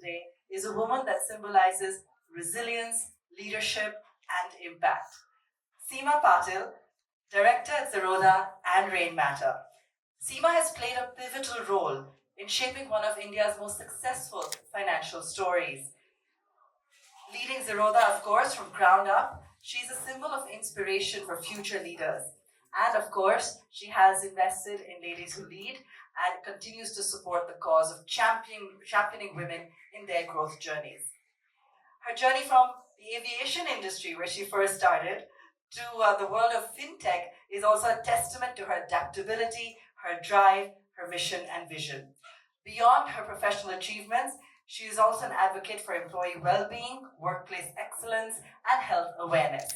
today is a woman that symbolizes resilience, leadership, and impact. Seema Patil, director at Zerodha and Rain Matter. Seema has played a pivotal role in shaping one of India's most successful financial stories. Leading Zerodha, of course, from ground up, she's a symbol of inspiration for future leaders. And of course, she has invested in Ladies Who Lead and continues to support the cause of championing women in their growth journeys. Her journey from the aviation industry, where she first started, to the world of fintech is also a testament to her adaptability, her drive, her mission and vision. Beyond her professional achievements, she is also an advocate for employee well-being, workplace excellence, and health awareness.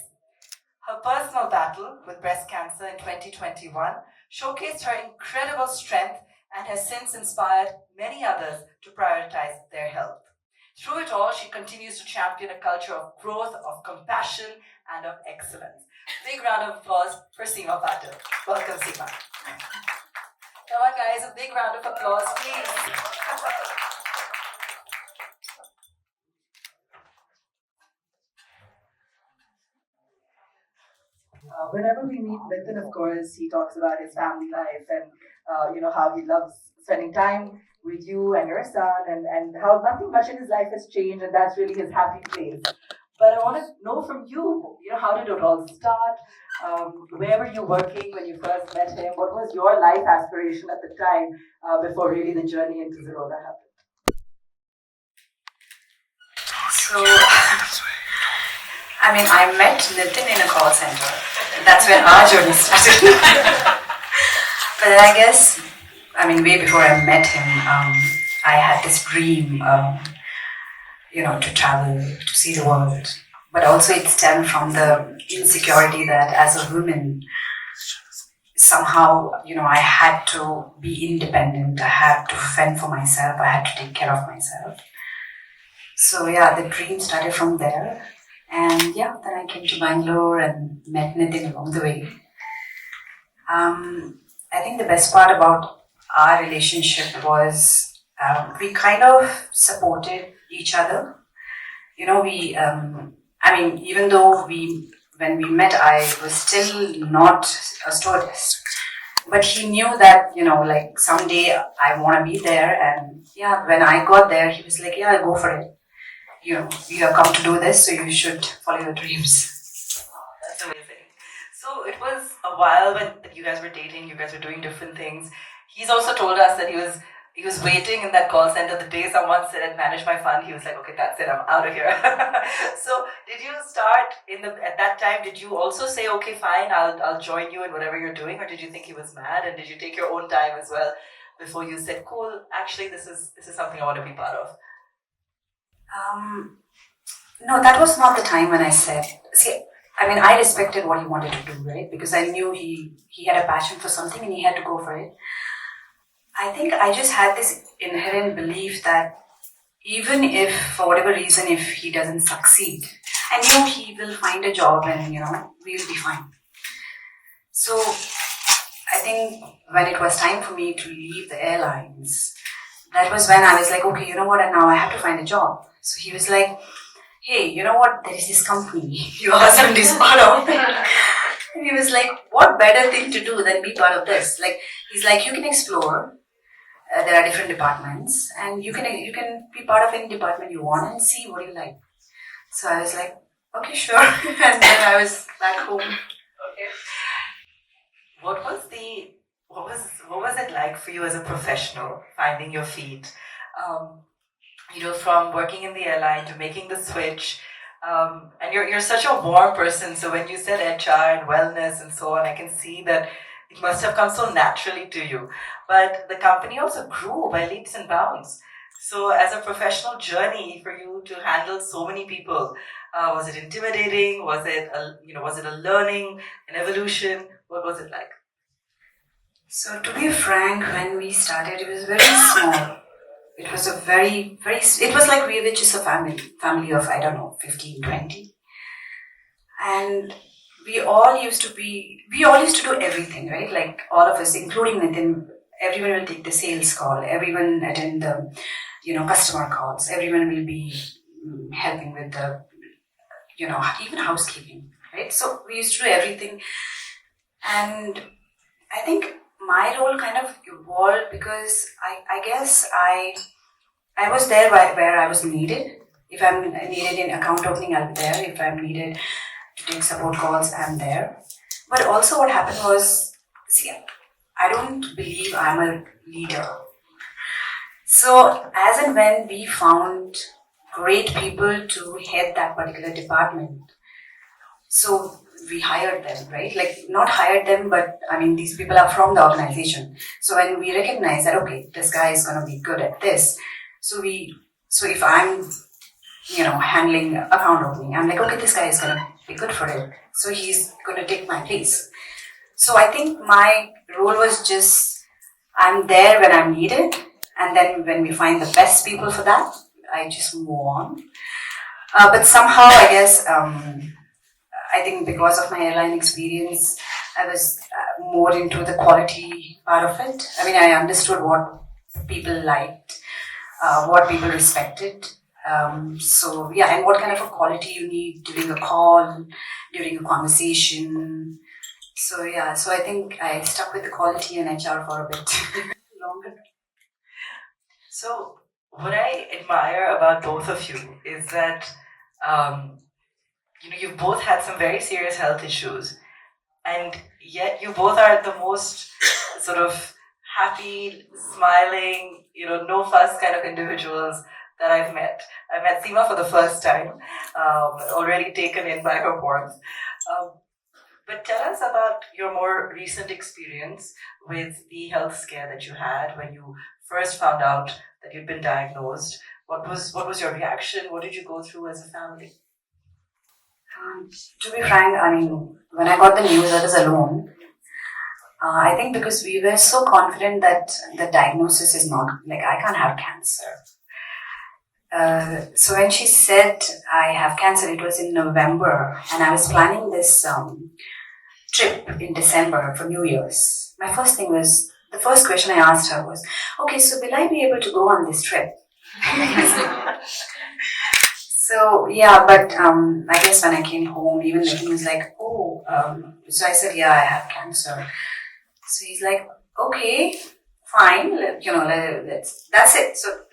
Her personal battle with breast cancer in 2021 showcased her incredible strength and has since inspired many others to prioritize their health. Through it all, she continues to champion a culture of growth, of compassion, and of excellence. Big round of applause for Seema Patil. Welcome, Seema. Come on, guys, a big round of applause, please. Whenever we meet Nitin, of course, he talks about his family life and how he loves spending time with you and your son, and how nothing much in his life has changed, and that's really his happy place. But I want to know from you, how did it all start? Where were you working when you first met him? What was your life aspiration at the time before really the journey into Zerodha happened? So, I met Nitin in a call center. That's when our journey started. But I guess, way before I met him, I had this dream, to travel, to see the world. But also it stemmed from the insecurity that as a woman, somehow, I had to be independent. I had to fend for myself. I had to take care of myself. So yeah, the dream started from there. And yeah, then I came to Bangalore and met Nitin along the way. I think the best part about our relationship was we kind of supported each other. Even though when we met, I was still not a stewardess. But he knew that, someday I want to be there. And yeah, when I got there, he was like, yeah, go for it. You have come to do this, so you should follow your dreams. Oh, that's amazing. So it was a while when you guys were dating, you guys were doing different things. He's also told us that he was waiting in that call center the day someone said, "I'd manage my fund." He was like, "Okay, that's it, I'm out of here." So did you start at that time? Did you also say, "Okay, fine, I'll join you in whatever you're doing," or did you think he was mad? And did you take your own time as well before you said, "Cool, actually, this is something I want to be part of"? No, that was not the time when I said. I respected what he wanted to do, right? Because I knew he had a passion for something and he had to go for it. I think I just had this inherent belief that even if, for whatever reason, if he doesn't succeed, I knew he will find a job and, we'll be fine. So I think when it was time for me to leave the airlines, that was when I was like, okay, you know what, and now I have to find a job. So he was like, hey, you know what, there is this company, your husband is part of it. And he was like, what better thing to do than be part of this? He's like, you can explore. There are different departments, and you can be part of any department you want and see what you like. So I was like, okay, sure. And then I was back home. Okay. What was it like for you as a professional, finding your feet? From working in the airline to making the switch. And you're such a warm person. So when you said HR and wellness and so on, I can see that it must have come so naturally to you. But the company also grew by leaps and bounds. So as a professional journey for you to handle so many people, was it intimidating? Was it a learning, an evolution? What was it like? So to be frank, when we started, it was very small. It was a very, very, it was like we were just a family of, 15, 20. And we all used to do everything, right? Like all of us, including Nitin, everyone will take the sales call, everyone attend the, customer calls. Everyone will be helping with the, even housekeeping, right? So we used to do everything. And I think my role kind of evolved because I guess I was there where I was needed. If I'm needed in account opening, I'll be there. If I'm needed to take support calls, I'm there. But also what happened was, see, I don't believe I'm a leader. So as and when we found great people to head that particular department, so we hired them, right? Like not hired them, but I mean these people are from the organization. So when we recognize that okay, this guy is going to be good at this, so if I'm handling account opening, I'm like okay, this guy is going to be good for it, so he's going to take my place. So I think my role was just I'm there when I'm needed, and then when we find the best people for that, I just move on. But somehow I guess. I think because of my airline experience, I was more into the quality part of it. I mean, I understood what people liked, what people respected. So, yeah, and what kind of a quality you need during a call, during a conversation. So, yeah, so I think I stuck with the quality and HR for a bit longer. So, what I admire about both of you is that you've both had some very serious health issues, and yet you both are the most sort of happy, smiling, no fuss kind of individuals that I've met. I met Seema for the first time, already taken in by her warmth. But tell us about your more recent experience with the health scare that you had when you first found out that you'd been diagnosed. What was your reaction? What did you go through as a family? To be frank, I mean, when I got the news, I was alone. I think because we were so confident that the diagnosis is not, like, I can't have cancer. So when she said I have cancer, it was in November, and I was planning this trip in December for New Year's. My first thing was, the first question I asked her was, okay, so will I be able to go on this trip? So yeah, but I guess when I came home, even he was like, oh, so I said, yeah, I have cancer. So he's like, okay, fine, that's it. So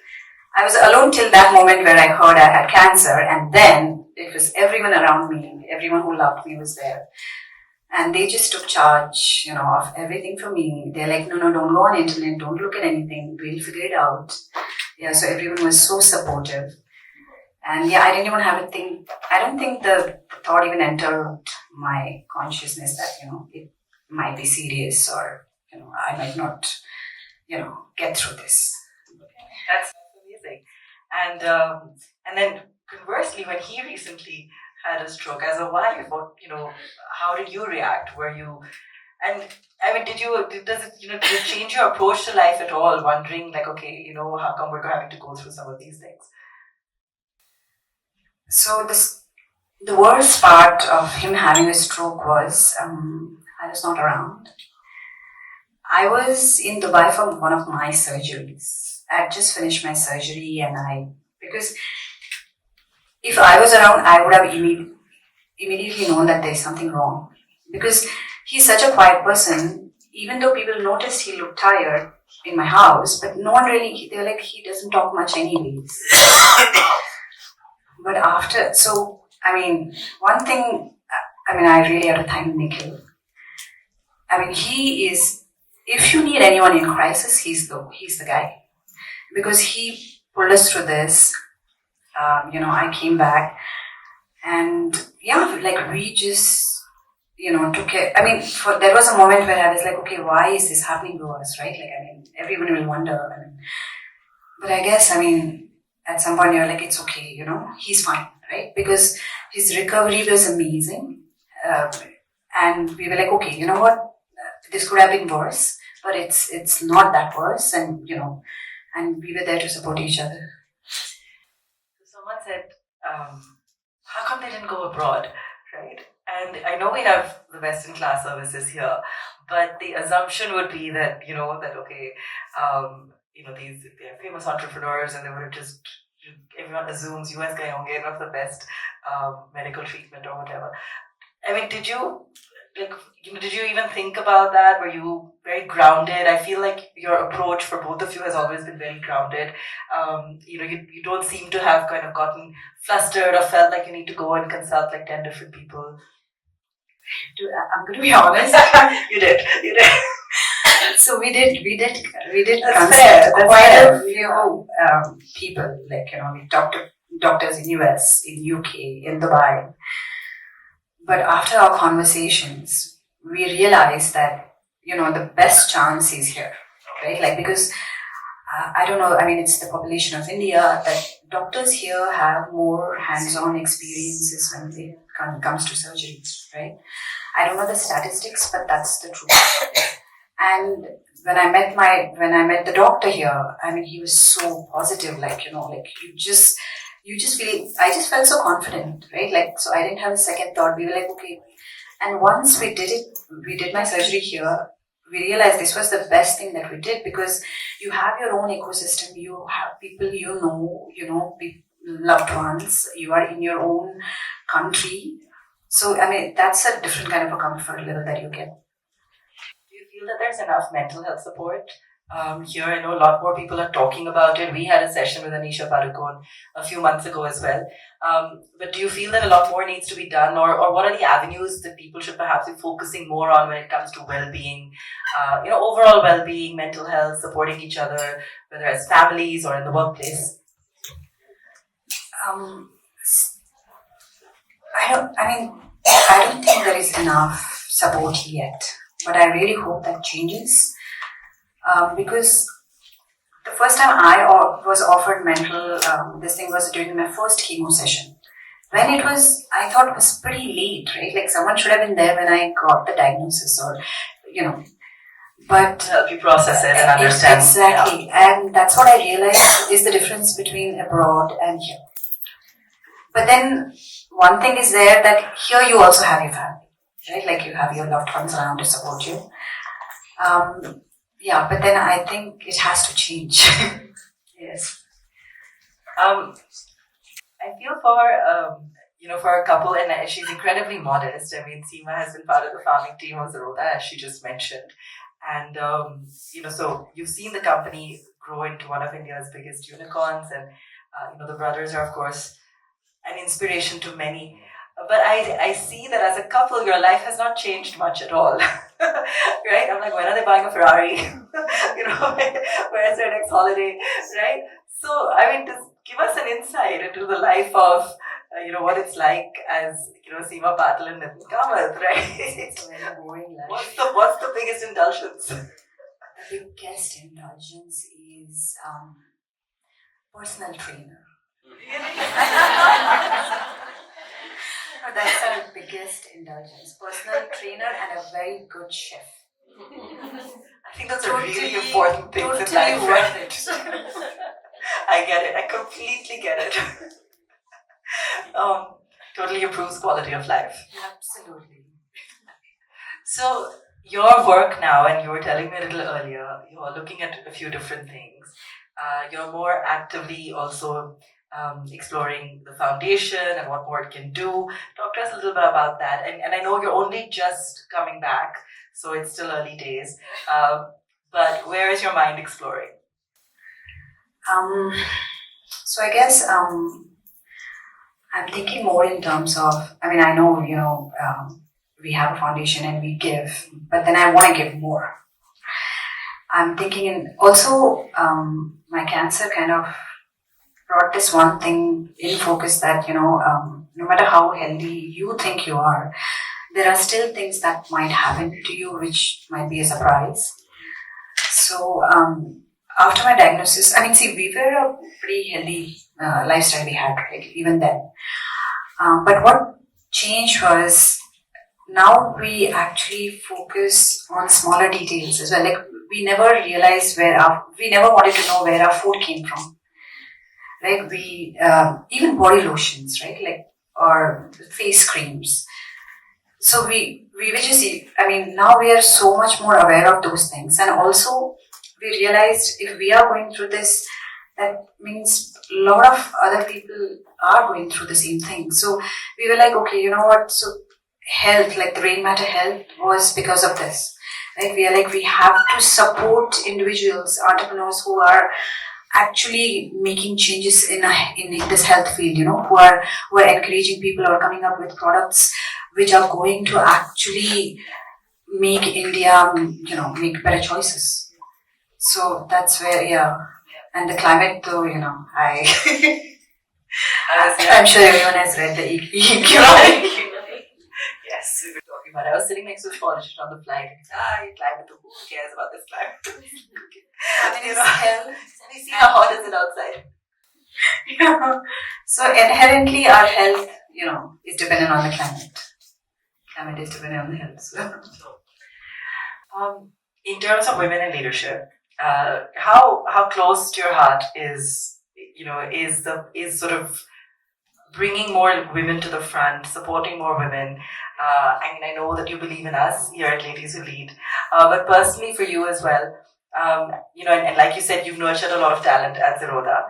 I was alone till that moment where I heard I had cancer, and then it was everyone around me, everyone who loved me was there. And they just took charge, of everything for me. They're like, no, don't go on internet, don't look at anything, we'll figure it out. Yeah, so everyone was so supportive. And yeah, I didn't even have a think. I don't think the thought even entered my consciousness that, it might be serious or, I might not, get through this. That's amazing. And then conversely, when he recently had a stroke as a wife, how did you react? Were you, and I mean, does it change your approach to life at all? Wondering like, okay, how come we're having to go through some of these things? So the worst part of him having a stroke was I was not around. I was in Dubai for one of my surgeries. I had just finished my surgery, and because if I was around, I would have immediately known that there's something wrong. Because he's such a quiet person, even though people noticed he looked tired in my house, but no one really, they were like, he doesn't talk much anyways. But one thing, I really have to thank Nikhil. He is, if you need anyone in crisis, he's the guy. Because he pulled us through this. I came back, and yeah, like we just, took it. There was a moment where I was like, okay, why is this happening to us, right? Everyone will wonder. But I guess, at some point you're like, it's okay, he's fine, right? Because his recovery was amazing. And we were like, okay, you know what? This could have been worse, but it's not that worse. And, and we were there to support each other. So someone said, how come they didn't go abroad, right? And I know we have the Western class services here, but the assumption would be that, okay, these they're famous entrepreneurs, and they would have just, everyone assumes US guy honge, not the best medical treatment or whatever. I mean, did you even think about that? Were you very grounded? I feel like your approach for both of you has always been very grounded. You don't seem to have kind of gotten flustered or felt like you need to go and consult like 10 different people. I'm going to be honest. You did. So we did That's consult fair. That's quite fair. a few people. Like, we talked to doctors in US, in UK, in Dubai. But after our conversations, we realized that, the best chance is here, right? Like, because I don't know, I mean, it's the population of India that doctors here have more hands-on experiences when it comes to surgeries, right? I don't know the statistics, but that's the truth. And when I met the doctor here, I mean, he was so positive, like, you just feel, I just felt so confident, right? Like, so I didn't have a second thought. We were like, okay. And once we did my surgery here, we realized this was the best thing that we did, because you have your own ecosystem, you have people loved ones, you are in your own country. So, I mean, that's a different kind of a comfort level that you get. Do you feel that there's enough mental health support? Here, I know a lot more people are talking about it. We had a session with Anisha Padukone a few months ago as well. But do you feel that a lot more needs to be done, or what are the avenues that people should perhaps be focusing more on when it comes to well-being, overall well-being, mental health, supporting each other, whether as families or in the workplace? I don't think there is enough support yet, but I really hope that changes. Because the first time I was offered mental, this thing was during my first chemo session. When I thought it was pretty late, right? Like, someone should have been there when I got the diagnosis, or, but help you process it and understand. Exactly. Yeah. And that's what I realized is the difference between abroad and here. But then one thing is there, that here you also have your family, right? Like, you have your loved ones around to support you. Yeah, but then I think it has to change. Yes. I feel for a couple, and she's incredibly modest. I mean, Seema has been part of the founding team of Zerodha, as she just mentioned. And, so you've seen the company grow into one of India's biggest unicorns. And, the brothers are, of course, an inspiration to many. But I see that as a couple, your life has not changed much at all. Right? I'm like, when are they buying a Ferrari? Where's their next holiday? Right? So, I mean, just give us an insight into the life of, what it's like as, Seema, Patil, and Nitin Kamath, right? It's a very boring life. What's the biggest indulgence? The biggest indulgence is personal trainer. That's our biggest indulgence. Personal trainer and a very good chef. I think that's a really important thing in life. Worth it. I get it. I completely get it. Totally improves quality of life. Absolutely. So your work now, and you were telling me a little earlier, you're looking at a few different things. You're more actively also exploring the foundation and what more it can do. Talk to us a little bit about that. And I know you're only just coming back, so it's still early days. But where is your mind exploring? So I guess I'm thinking more in terms of, I mean, I know, we have a foundation and we give, but then I want to give more. I'm thinking also my cancer kind of brought this one thing in focus that, no matter how healthy you think you are, there are still things that might happen to you which might be a surprise. So after my diagnosis, we were a pretty healthy lifestyle we had, right, even then. But what changed was, now we actually focus on smaller details as well. Like, we never realized we never wanted to know where our food came from. Like, we, even body lotions, right? Like, or face creams. So we were just, now we are so much more aware of those things. And also, we realized if we are going through this, that means a lot of other people are going through the same thing. So we were like, okay, you know what? So health, like the Rain Matter Health, was because of this. Right? We are like, we have to support individuals, entrepreneurs who are actually making changes in this health field, who are encouraging people or coming up with products which are going to actually make India, make better choices. So that's where, yeah. And the climate, though, I'm sure everyone has read the EQ. Yes, we were talking about it. I was sitting next to the politician on the flight. Climate, who cares about this climate? Hell. We see how hot is it outside. Yeah. So inherently, our health, is dependent on the climate. Climate is dependent on the health. So. In terms of women in leadership, how close to your heart is sort of bringing more women to the front, supporting more women? I know that you believe in us here at Ladies Who Lead, but personally for you as well, and like you said, you've nurtured a lot of talent at Zerodha.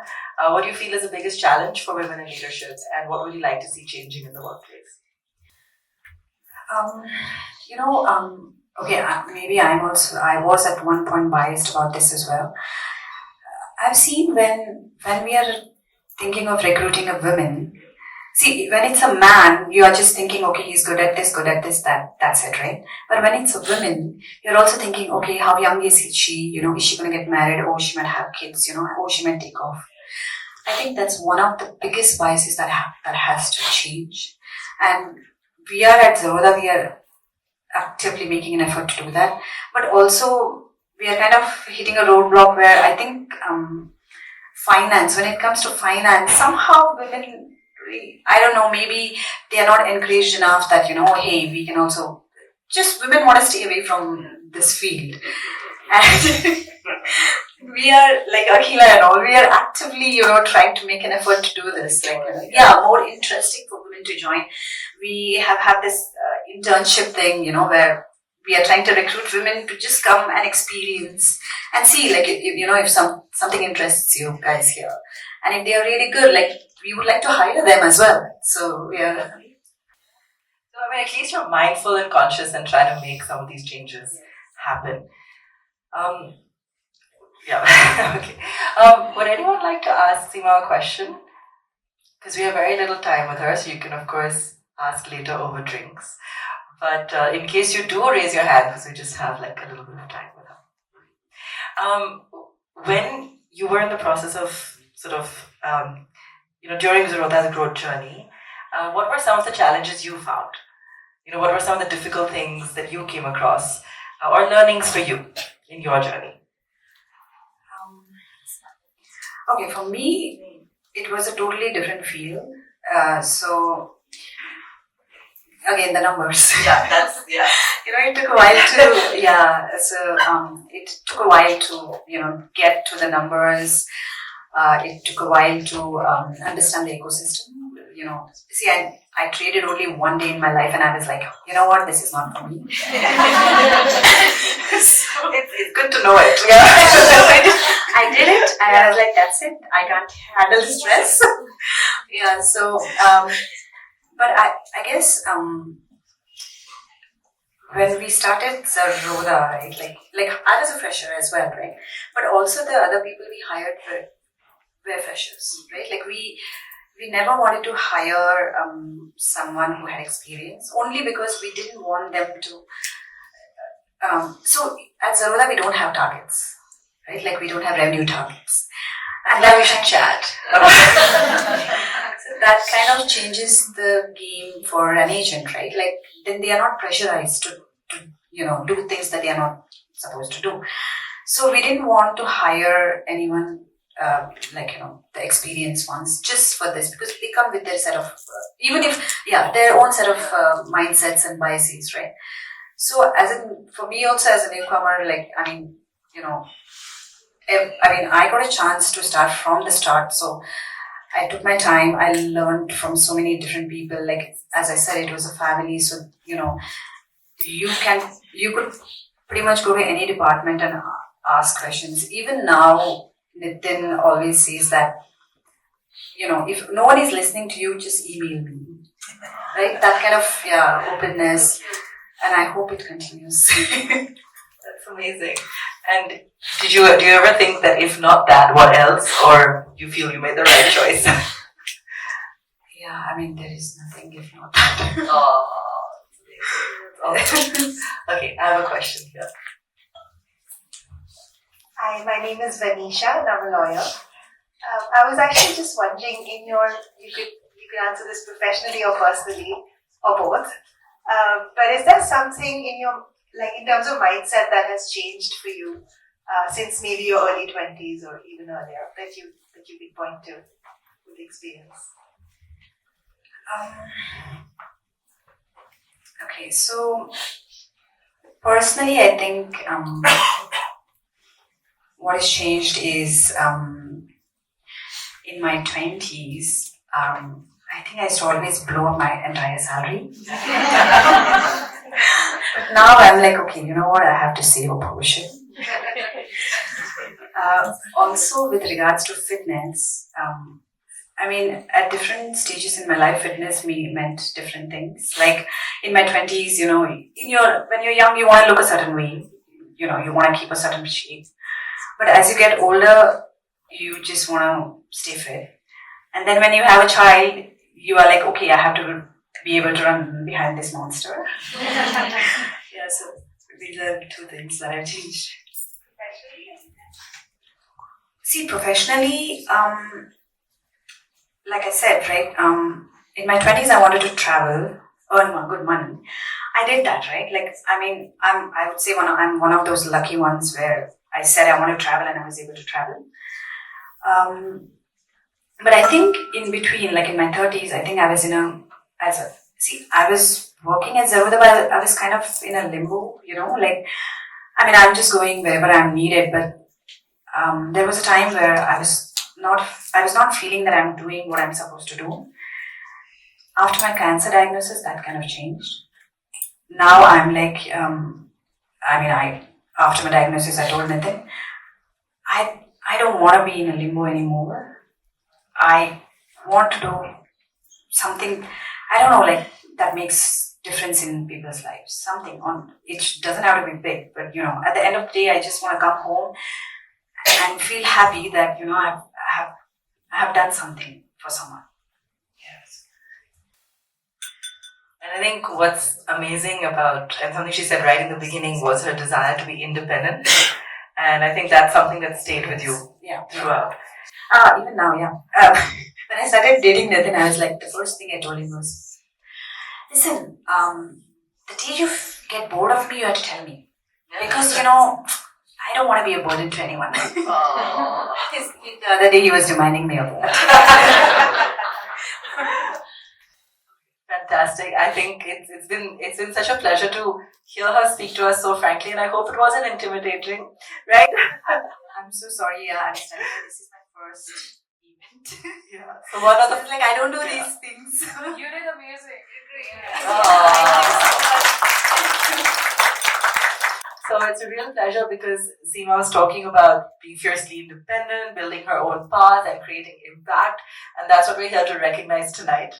What do you feel is the biggest challenge for women in leadership, and what would you like to see changing in the workplace? Okay, maybe I was at one point biased about this as well. I've seen when we are thinking of recruiting a woman, see, when it's a man, you are just thinking, okay, he's good at this, that's it, right? But when it's a woman, you're also thinking, okay, how young is she? Is she going to get married? Oh, she might have kids, oh, she might take off. I think that's one of the biggest biases that has to change. And we are at Zerodha, we are actively making an effort to do that. But also, we are kind of hitting a roadblock where I think finance, when it comes to finance, somehow women, I don't know, maybe they are not encouraged enough that, hey, we can also, just women want to stay away from this field. And we are, like Akhila and all, we are actively, trying to make an effort to do this. More interesting for women to join. We have had this internship thing, where we are trying to recruit women to just come and experience and see, if something interests you guys here. And if they are really good, we would like to hire them as well. So, yeah. So, at least you're mindful and conscious and trying to make some of these changes happen. Okay. Would anyone like to ask Seema a question? Because we have very little time with her, so you can, of course, ask later over drinks. But in case you do raise your hand, because we just have a little bit of time with her. When you were in the process of during Zerodha's growth journey, what were some of the challenges you found? What were some of the difficult things that you came across or learnings for you in your journey? Okay, for me, it was a totally different field. So, again, the numbers. Yeah, that's, yeah. It took a while to, it took a while to, get to the numbers. It took a while to understand the ecosystem. See, I traded only one day in my life and I was like, you know what, this is not for me. So it's good to know it. Yeah. I did it and I was like, that's it. I can't handle the stress. Yeah, so, but I guess when we started Zerodha, right, like I was a fresher as well, right? But also the other people we hired were freshers, right? We never wanted to hire someone who had experience, only because we didn't want them to. So at Zerodha, we don't have targets, right? We don't have revenue targets. And then we should chat. So that kind of changes the game for an agent, right? Then they are not pressurized to do things that they are not supposed to do. So we didn't want to hire anyone the experienced ones just for this, because they come with their set of their own set of mindsets and biases, right? So for me also as a newcomer, I got a chance to start from the start. So I took my time. I learned from so many different people. As I said, it was a family. So you could pretty much go to any department and ask questions. Even now, Nitin always says that, if no one is listening to you, just email me. Right? That kind of, openness. And I hope it continues. That's amazing. And do you ever think that if not that, what else? Or you feel you made the right choice? Yeah, I mean, there is nothing if not that. Oh, that's awesome. Okay, I have a question here. Hi, my name is Vanisha and I'm a lawyer. I was actually just wondering, you could answer this professionally or personally or both. But is there something in terms of mindset that has changed for you since maybe your early 20s or even earlier that you could point to with experience? Okay, so personally, I think what has changed is in my 20s, I think I used to always blow up my entire salary. But now I'm like, okay, you know what, I have to save a portion. Also, with regards to fitness, I mean, at different stages in my life, fitness meant different things. Like in my 20s, when you're young, you want to look a certain way. You want to keep a certain shape. But as you get older, you just want to stay fit. And then when you have a child, you are like, okay, I have to be able to run behind this monster. Yeah, so these are two things that I've changed. See, professionally, like I said, right, in my 20s, I wanted to travel, earn good money. I did that, right? Like, I mean, I would say I'm one of those lucky ones where I said I want to travel and I was able to travel. But I think in between, like in my 30s, I think I was I was working at Zerodha, but I was kind of in a limbo, like, I mean, I'm just going wherever I'm needed, but there was a time where I was not feeling that I'm doing what I'm supposed to do. After my cancer diagnosis, that kind of changed. Now I'm like, after my diagnosis, I told Nitin, I don't want to be in a limbo anymore. I want to do something, I don't know, like that makes difference in people's lives. Something it doesn't have to be big, but at the end of the day, I just want to come home and feel happy that I have done something for someone. Yes. And I think what's amazing about, and something she said right in the beginning, was her desire to be independent. And I think that's something that stayed with you throughout. Even now, yeah. When I started dating Nathan, I was like, the first thing I told him was, listen, the day you get bored of me, you have to tell me. Because, I don't want to be a burden to anyone. The other day he was reminding me of that. Fantastic. I think it's been such a pleasure to hear her speak to us so frankly, and I hope it wasn't intimidating, right? I'm so sorry, I'm sorry. This is my first event. Yeah. So one of the like I don't do these things. You did amazing. So it's a real pleasure because Seema was talking about being fiercely independent, building her own path and creating impact, and that's what we're here to recognize tonight.